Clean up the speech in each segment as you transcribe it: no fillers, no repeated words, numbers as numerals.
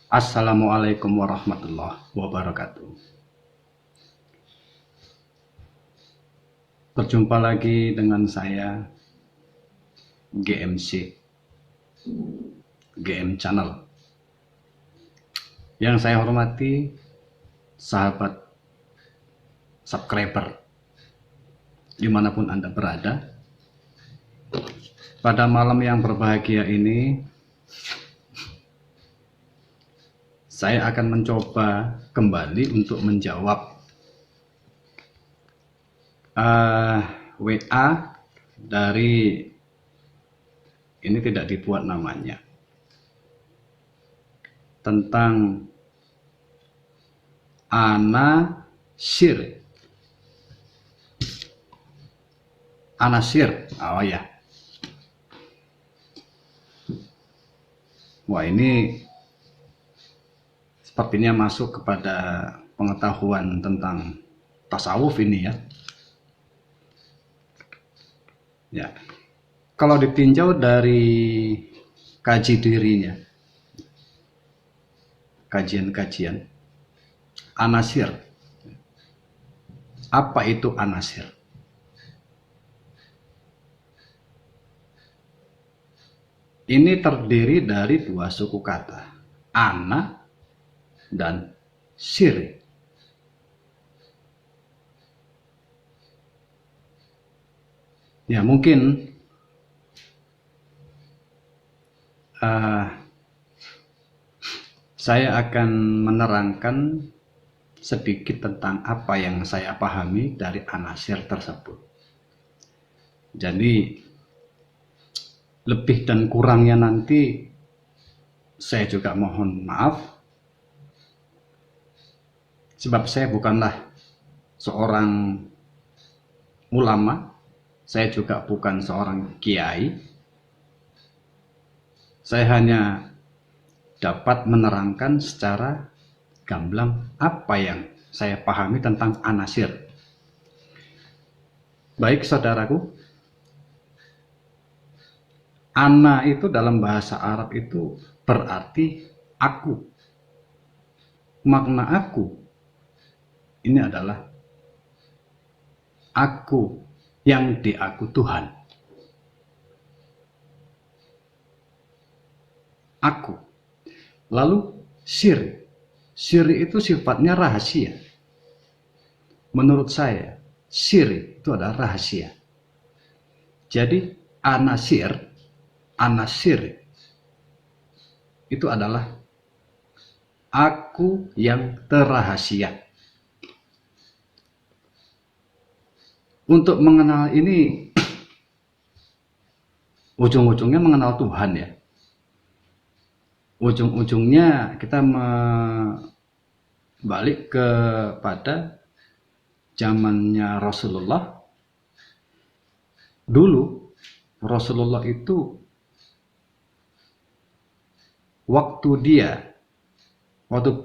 Assalamualaikum warahmatullahi wabarakatuh. Berjumpa lagi dengan saya GMC GM Channel. Yang saya hormati sahabat subscriber dimanapun Anda berada. Pada malam yang berbahagia ini, saya akan mencoba kembali untuk menjawab WA dari, ini tidak dibuat namanya, tentang Anasir. Oh ya. Wah, ini sepertinya masuk kepada pengetahuan tentang tasawuf ini ya. Ya. Kalau ditinjau dari kaji dirinya, kajian-kajian, Anasir. Apa itu Anasir? Ini terdiri dari dua suku kata, ana dan sir. Ya, mungkin saya akan menerangkan sedikit tentang apa yang saya pahami dari Anasir tersebut. Jadi lebih dan kurangnya nanti saya juga mohon maaf, sebab saya bukanlah seorang ulama, saya juga bukan seorang kiai. Saya hanya dapat menerangkan secara gamblang apa yang saya pahami tentang Anasir. Baik saudaraku, Ana itu dalam bahasa Arab itu berarti aku. Makna aku ini adalah aku yang diaku Tuhan. Aku. Lalu sir. Sir itu sifatnya rahasia. Menurut saya, sir itu adalah rahasia. Jadi Anasir itu adalah aku yang terrahasia. Untuk mengenal ini, ujung-ujungnya mengenal Tuhan ya. Ujung-ujungnya kita balik kepada zamannya Rasulullah. Dulu Rasulullah itu waktu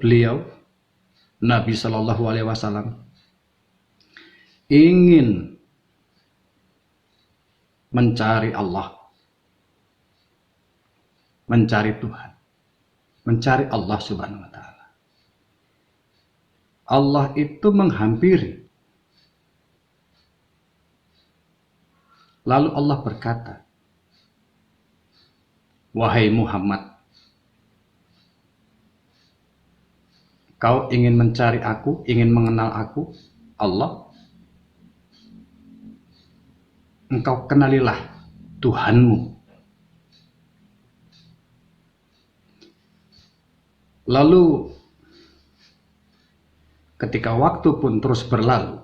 beliau Nabi Shallallahu Alaihi Wasallam ingin mencari Allah, mencari Tuhan, mencari Allah Subhanahu Wa Taala. Allah itu menghampiri. Lalu Allah berkata, wahai Muhammad, kau ingin mencari aku, ingin mengenal aku, Allah, engkau kenalilah Tuhanmu. Lalu ketika waktu pun terus berlalu,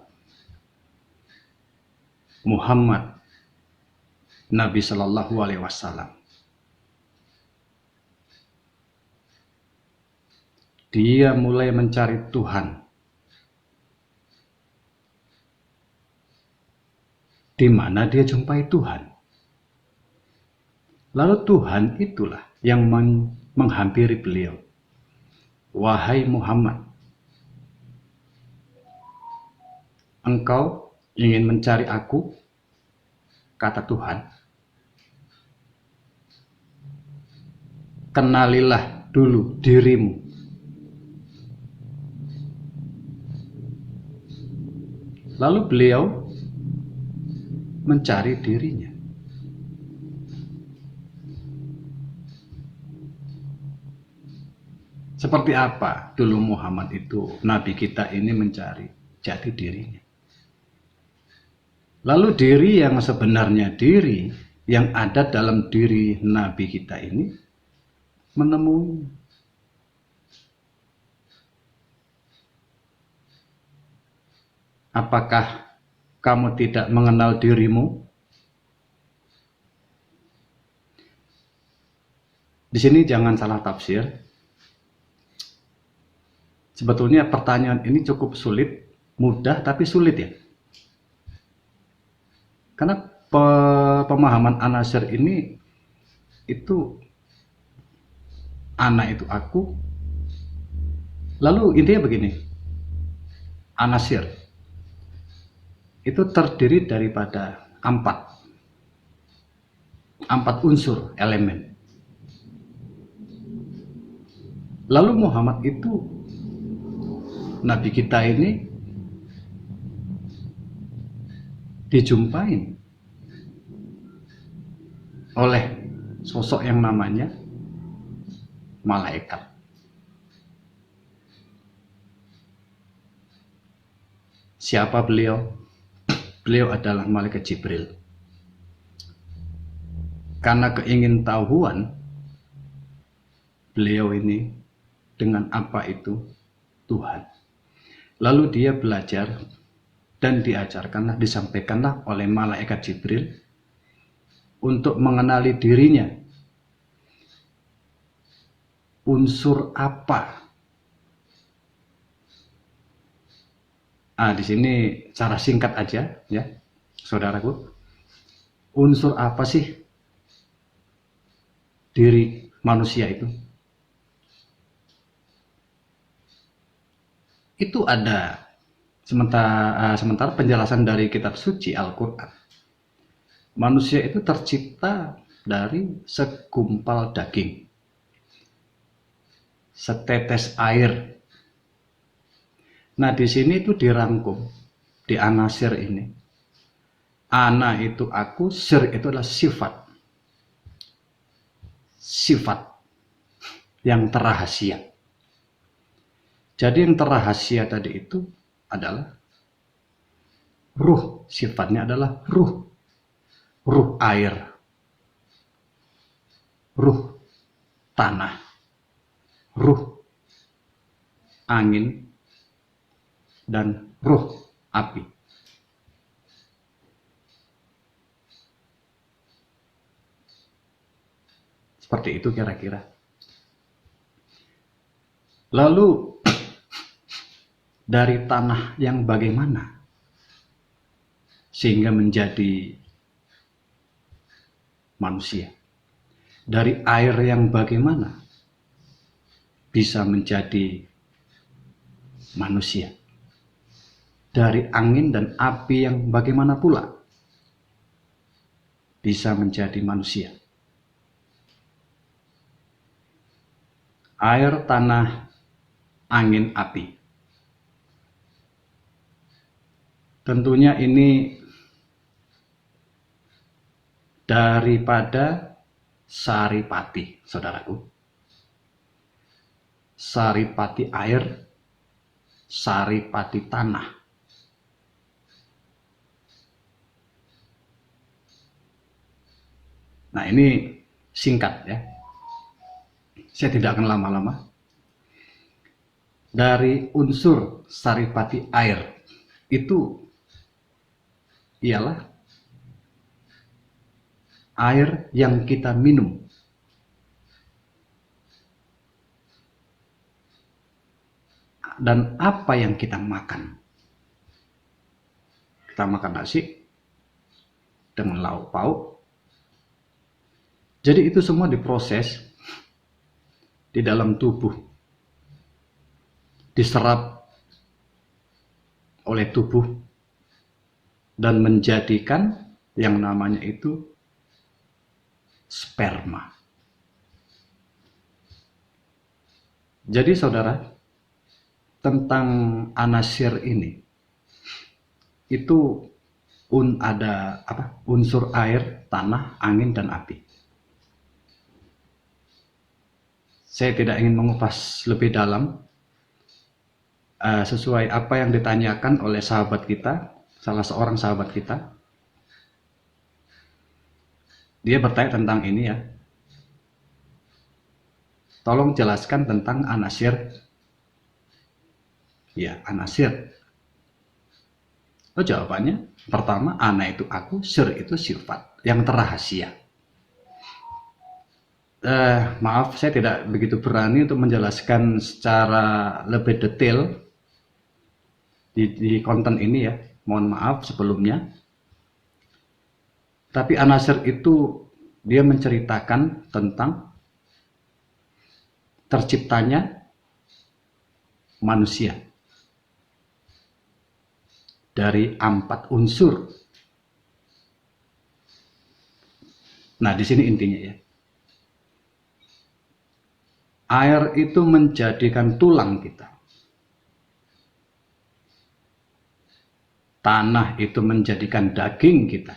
Muhammad Nabi Shallallahu Alaihi Wasallam dia mulai mencari Tuhan. Di mana dia jumpai Tuhan. Lalu Tuhan itulah yang menghampiri beliau. Wahai Muhammad, engkau ingin mencari aku, kata Tuhan. Kenalilah dulu dirimu. Lalu beliau mencari dirinya. Seperti apa dulu Muhammad itu, Nabi kita ini mencari jati dirinya. Lalu diri yang sebenarnya, diri yang ada dalam diri Nabi kita ini menemui. Apakah kamu tidak mengenal dirimu? Di sini jangan salah tafsir. Sebetulnya pertanyaan ini cukup sulit, mudah tapi sulit ya. Karena pemahaman An-Nasyr ini itu ana itu aku. Lalu intinya begini. An-Nasyr itu terdiri daripada empat unsur elemen. Lalu Muhammad itu, Nabi kita ini, dijumpain oleh sosok yang namanya malaikat. Siapa beliau? Beliau adalah malaikat Jibril. Karena keingintahuan beliau ini dengan apa itu Tuhan. Lalu dia belajar dan diajarkanlah, disampaikanlah oleh malaikat Jibril untuk mengenali dirinya. Unsur apa? Di sini cara singkat aja ya, saudaraku. Unsur apa sih diri manusia itu? Itu ada sementara penjelasan dari kitab suci Al-Quran. Manusia itu tercipta dari segumpal daging, setetes air. Nah, di sini itu dirangkum di An-Nasyr ini. Ana itu aku, syir itu adalah sifat. Sifat yang terrahasia. Jadi yang terrahasia tadi itu adalah ruh, sifatnya adalah ruh. Ruh air, ruh tanah, ruh angin, dan ruh api. Seperti itu kira-kira. Lalu dari tanah yang bagaimana sehingga menjadi manusia? Dari air yang bagaimana bisa menjadi manusia? Dari angin dan api yang bagaimana pula bisa menjadi manusia? Air, tanah, angin, api. Tentunya ini daripada saripati, saudaraku. Saripati air, saripati tanah. Nah, ini singkat ya. Saya tidak akan lama-lama. Dari unsur saripati air itu ialah air yang kita minum. Dan apa yang kita makan. Kita makan nasi dengan lauk pauk. Jadi itu semua diproses di dalam tubuh, diserap oleh tubuh dan menjadikan yang namanya itu sperma. Jadi saudara, tentang An-Nasyr ini, itu ada unsur air, tanah, angin, dan api. Saya tidak ingin mengupas lebih dalam sesuai apa yang ditanyakan oleh sahabat kita, salah seorang sahabat kita. Dia bertanya tentang ini ya. Tolong jelaskan tentang anasir. Ya, anasir. Jawabannya, pertama, ana itu aku, sir itu sifat yang terrahasia. Maaf, saya tidak begitu berani untuk menjelaskan secara lebih detail di konten ini ya. Mohon maaf sebelumnya. Tapi anasir itu dia menceritakan tentang terciptanya manusia dari 4 unsur. Nah, di sini intinya ya. Air itu menjadikan tulang kita. Tanah itu menjadikan daging kita.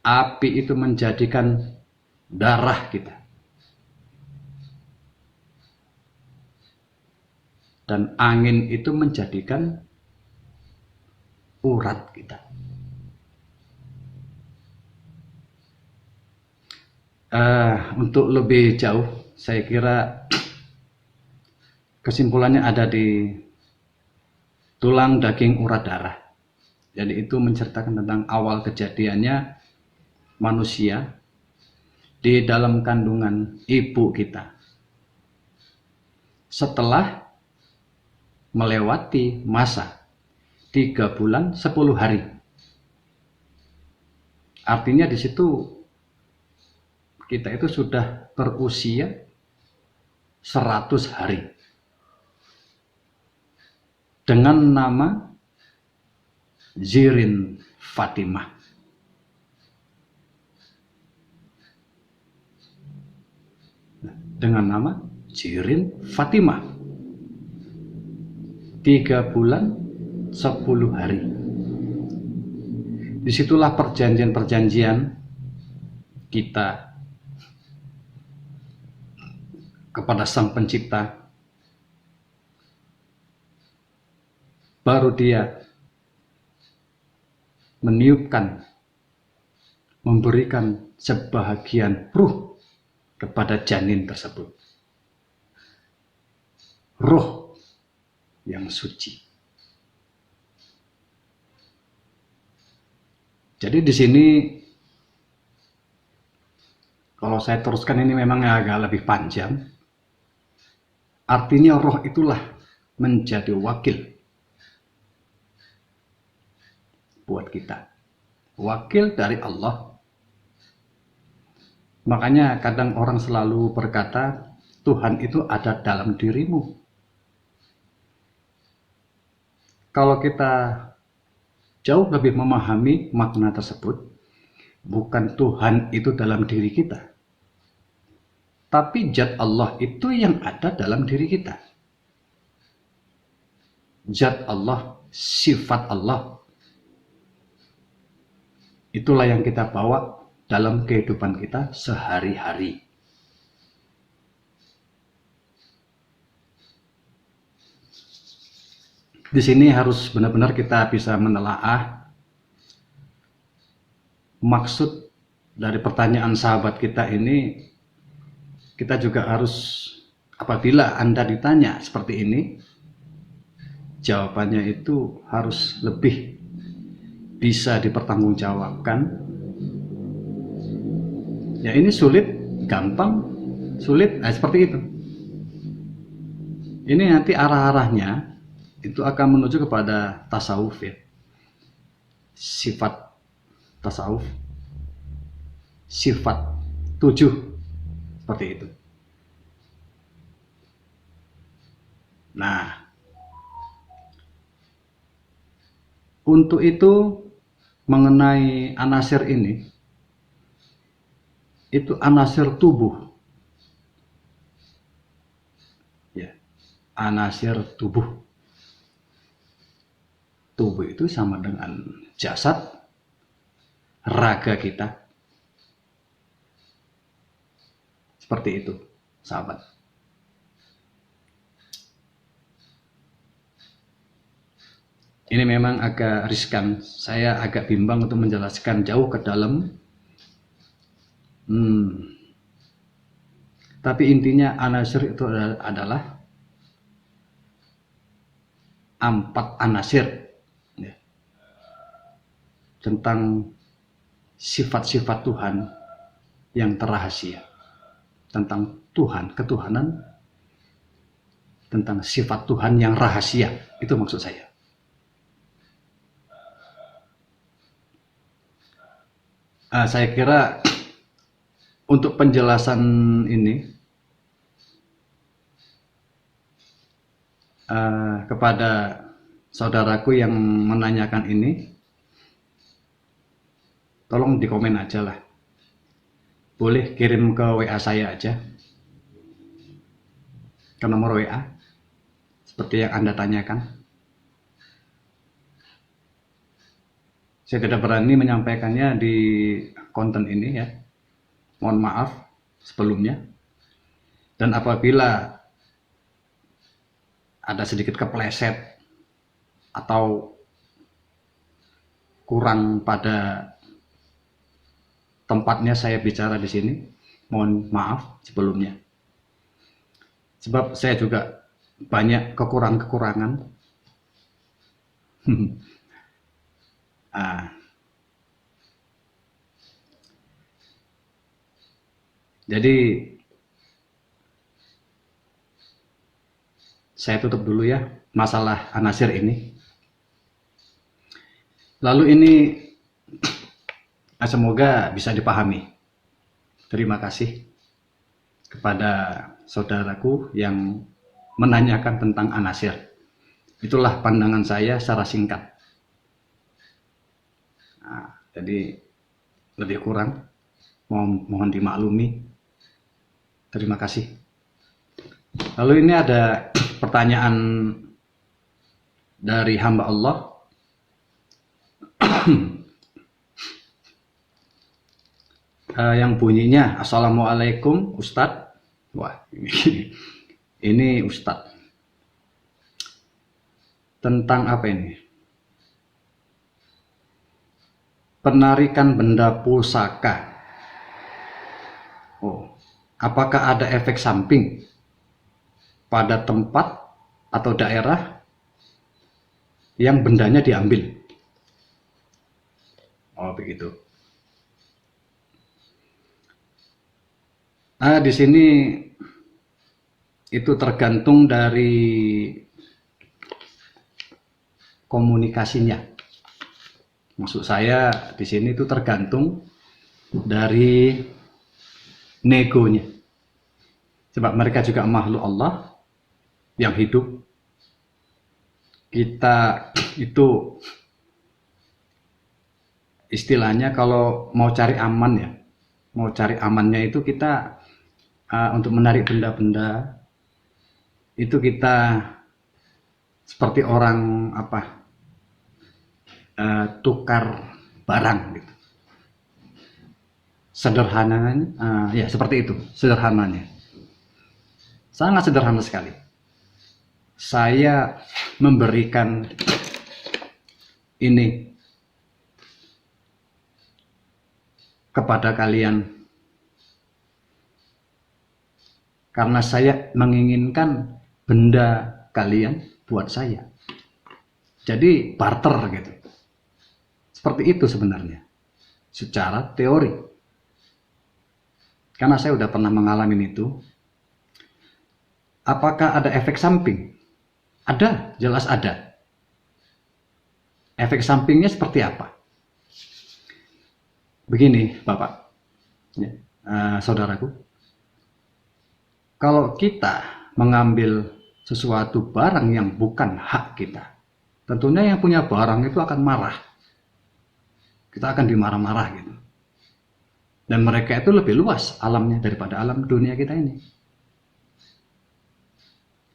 Api itu menjadikan darah kita. Dan angin itu menjadikan urat kita. Untuk lebih jauh, saya kira kesimpulannya ada di tulang, daging, urat, darah. Jadi itu menceritakan tentang awal kejadiannya manusia di dalam kandungan ibu kita. Setelah melewati masa 3 bulan 10 hari. Artinya di situ kita itu sudah berusia 100 hari. Dengan nama Zirin Fatimah. Dengan nama Zirin Fatimah. 3 bulan 10 hari. Disitulah perjanjian-perjanjian kita kepada Sang Pencipta. Baru dia meniupkan, memberikan sebahagian ruh kepada janin tersebut. Ruh yang suci. Jadi di sini kalau saya teruskan ini memang agak lebih panjang. Artinya roh itulah menjadi wakil buat kita. Wakil dari Allah. Makanya kadang orang selalu berkata, Tuhan itu ada dalam dirimu. Kalau kita jauh lebih memahami makna tersebut, bukan Tuhan itu dalam diri kita, tapi zat Allah itu yang ada dalam diri kita. Zat Allah, sifat Allah, itulah yang kita bawa dalam kehidupan kita sehari-hari. Di sini harus benar-benar kita bisa menelaah maksud dari pertanyaan sahabat kita ini. Kita juga harus, apabila Anda ditanya seperti ini, jawabannya itu harus lebih bisa dipertanggungjawabkan. Ya ini sulit, gampang, sulit, seperti itu. Ini nanti arah-arahnya itu akan menuju kepada tasawuf ya. Sifat tasawuf, sifat 7, seperti itu. Nah, untuk itu mengenai anasir ini, itu anasir tubuh. Ya. anasir tubuh. Tubuh itu sama dengan jasad, raga kita. Seperti itu, sahabat. Ini memang agak riskan. Saya agak bimbang untuk menjelaskan jauh ke dalam. Tapi intinya anasir itu adalah 4 anasir tentang sifat-sifat Tuhan yang terrahasia, tentang Tuhan, ketuhanan, tentang sifat Tuhan yang rahasia. Itu maksud saya. Saya kira untuk penjelasan ini kepada saudaraku yang menanyakan ini, tolong di komen aja lah. Boleh kirim ke WA saya aja, ke nomor WA seperti yang Anda tanyakan. Saya tidak berani menyampaikannya di konten ini ya. Mohon maaf sebelumnya. Dan apabila ada sedikit kepleset atau kurang pada tempatnya saya bicara di sini, mohon maaf sebelumnya. Sebab saya juga banyak kekurangan. Jadi saya tutup dulu ya masalah anasir ini. Lalu ini semoga bisa dipahami. Terima kasih kepada saudaraku yang menanyakan tentang anasir. Itulah pandangan saya secara singkat. Jadi lebih kurang mohon dimaklumi. Terima kasih. Lalu ini ada pertanyaan dari hamba Allah. Yang bunyinya, Assalamualaikum Ustadz. Wah, ini Ustadz. Tentang apa ini? Penarikan benda pusaka. Apakah ada efek samping pada tempat atau daerah yang bendanya diambil? Begitu. Di sini itu tergantung dari komunikasinya. Maksud saya di sini itu tergantung dari negonya. Sebab mereka juga makhluk Allah yang hidup. Kita itu istilahnya kalau mau cari aman ya, mau cari amannya itu kita untuk menarik benda-benda itu kita seperti orang tukar barang gitu. Sederhananya ya seperti itu, sederhananya. Sangat sederhana sekali. Saya memberikan ini kepada kalian karena saya menginginkan benda kalian buat saya. Jadi barter gitu. Seperti itu sebenarnya secara teori. Karena saya udah pernah mengalami itu. Apakah ada efek samping? Ada, jelas ada. Efek sampingnya seperti apa? Begini Bapak, ya, saudaraku. Kalau kita mengambil sesuatu barang yang bukan hak kita, tentunya yang punya barang itu akan marah. Kita akan dimarah-marah gitu. Dan mereka itu lebih luas alamnya daripada alam dunia kita ini.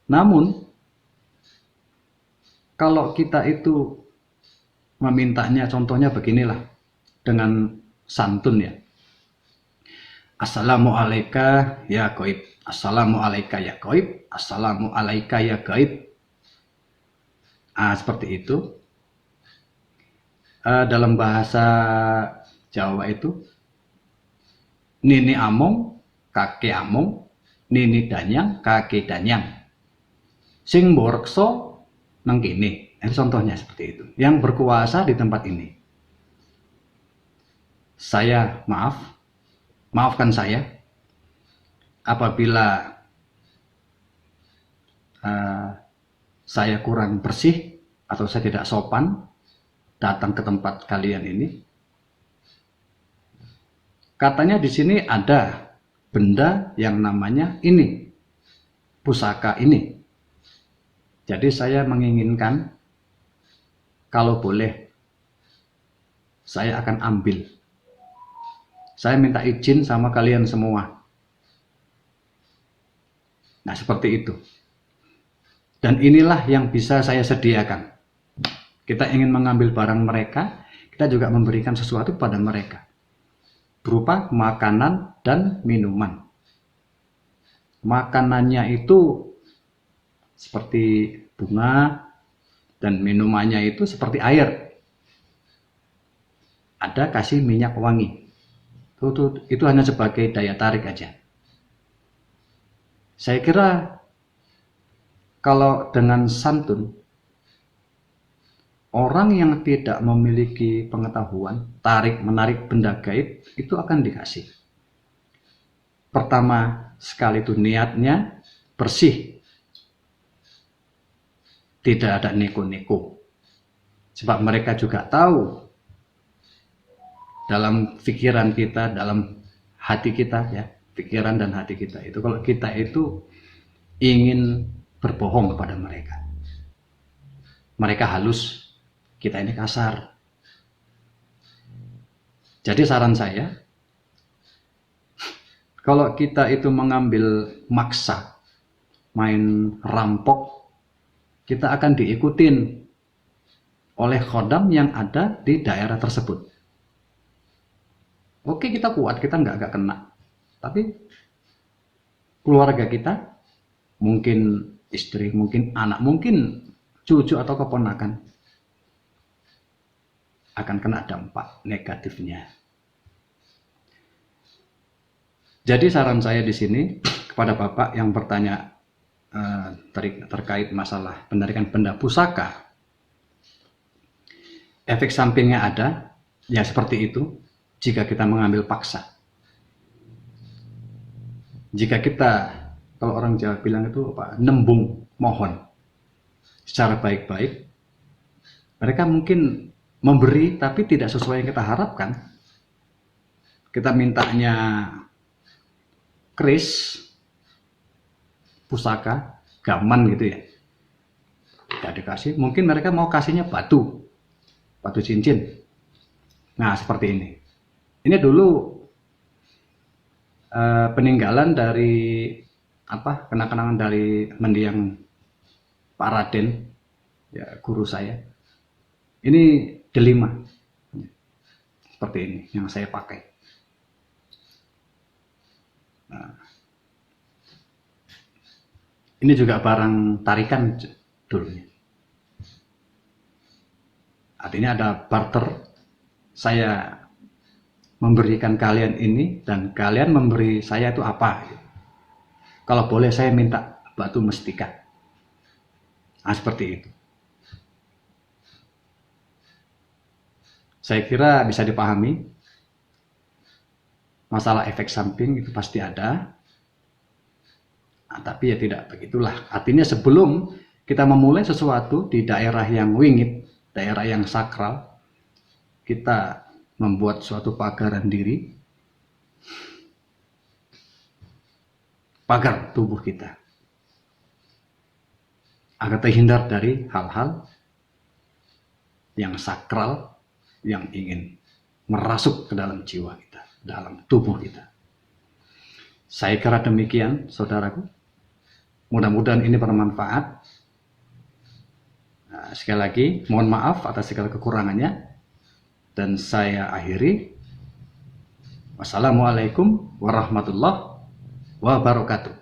Namun Kalau kita itu memintanya, contohnya beginilah, dengan santun ya. Assalamualaikum ya goib. Assalamualaikum ya goib. Assalamualaikum ya goib. Seperti itu. Dalam bahasa Jawa itu, nini among, kakek among, nini danyang, kakek danyang. Sing borekso nang kene. Contohnya seperti itu. Yang berkuasa di tempat ini. Saya maafkan saya apabila saya kurang bersih atau saya tidak sopan datang ke tempat kalian ini. Katanya di sini ada benda yang namanya ini, pusaka ini. Jadi saya menginginkan kalau boleh saya akan ambil. Saya minta izin sama kalian semua. Nah, seperti itu. Dan inilah yang bisa saya sediakan. Kita ingin mengambil barang mereka, kita juga memberikan sesuatu pada mereka. Berupa makanan dan minuman. Makanannya itu seperti bunga, dan minumannya itu seperti air. Ada kasih minyak wangi. Itu hanya sebagai daya tarik aja. Saya kira kalau dengan santun, orang yang tidak memiliki pengetahuan, tarik-menarik benda gaib, itu akan dikasih. Pertama sekali itu niatnya bersih. Tidak ada neko-neko. Sebab mereka juga tahu dalam pikiran kita, dalam hati kita ya, pikiran dan hati kita itu, kalau kita itu ingin berbohong kepada mereka. Mereka halus, kita ini kasar. Jadi saran saya, kalau kita itu mengambil maksa, main rampok, kita akan diikutin oleh khodam yang ada di daerah tersebut. Oke, kita kuat, kita nggak kena. Tapi keluarga kita, mungkin istri, mungkin anak, mungkin cucu atau keponakan, akan kena dampak negatifnya. Jadi saran saya di sini kepada Bapak yang bertanya terkait masalah penarikan benda pusaka, efek sampingnya ada, ya seperti itu jika kita mengambil paksa. Jika kita, kalau orang Jawa bilang itu apa, nembung mohon secara baik-baik, mereka mungkin memberi tapi tidak sesuai yang kita harapkan. Kita mintanya keris, pusaka, gaman gitu ya, tidak dikasih. Mungkin mereka mau kasihnya batu cincin. Nah, seperti ini. Ini dulu peninggalan dari apa, kenang-kenangan dari mendiang Pak Raden, ya, guru saya. Ini delima, seperti ini yang saya pakai. Nah, ini juga barang tarikan dulunya. Artinya ada barter, saya memberikan kalian ini dan kalian memberi saya itu apa. Kalau boleh saya minta batu mestika. Nah, seperti itu. Saya kira bisa dipahami. Masalah efek samping itu pasti ada. Nah, tapi ya tidak begitulah. Artinya sebelum kita memulai sesuatu di daerah yang wingit, daerah yang sakral, kita membuat suatu pagaran diri, pagar tubuh kita, agar terhindar dari hal-hal yang sakral yang ingin merasuk ke dalam jiwa kita, dalam tubuh kita. Saya kira demikian, saudaraku. Mudah-mudahan ini bermanfaat. Nah, sekali lagi mohon maaf atas segala kekurangannya, dan saya akhiri. Wassalamualaikum warahmatullahi wabarakatuh.